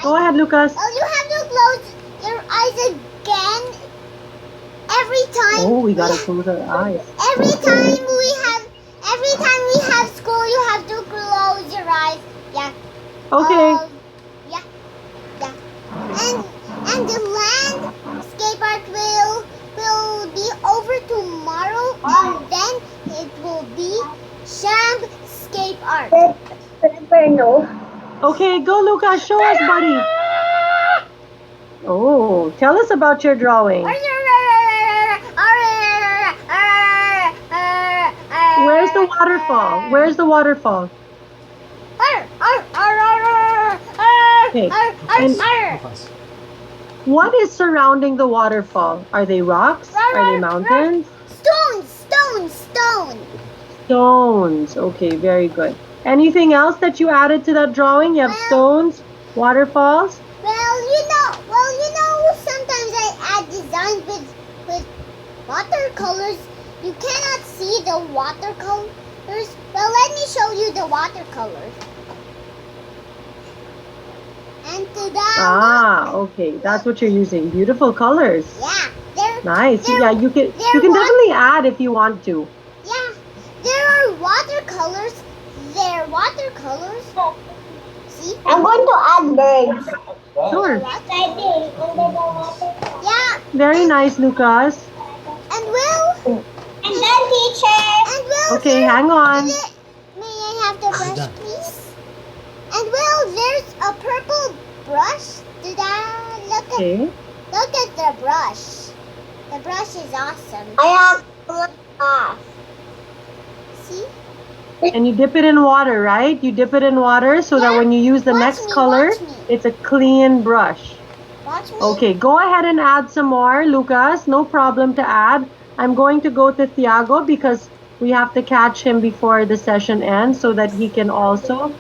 Go ahead, Lucas. Well, you have to close your eyes again every time. Oh, we gotta close our eyes. Every time we have school, you have to close your eyes. Yeah. Okay. Yeah. And the landscape art will be over tomorrow, and then it will be Shamscape art. No. Okay, go, Lucas. Show us, buddy. Oh, tell us about your drawing. Where's the waterfall? Where's the waterfall? Okay. And what is surrounding the waterfall? Are they rocks? Are they mountains? Stones. Stones. Okay, very good. Anything else that you added to that drawing? You have stones, waterfalls. Well, sometimes I add designs with watercolors. You cannot see the watercolors. Well, let me show you the watercolors. And Okay, that's what you're using. Beautiful colors. Yeah, nice. Yeah, you can definitely add if you want to. Yeah, there are watercolors. See? I'm going to add birds. Sure. Yeah. Very nice, Lucas. And Will. And then, teacher. And Will. Okay, hang on. May I have the brush, please? And Will, there's a purple brush. Look at the brush. The brush is awesome. I have off. See? And you dip it in water, right? You dip it in water so that when you use the next color, it's a clean brush. Watch me. Okay, go ahead and add some more, Lucas. No problem to add. I'm going to go to Thiago because we have to catch him before the session ends so that he can also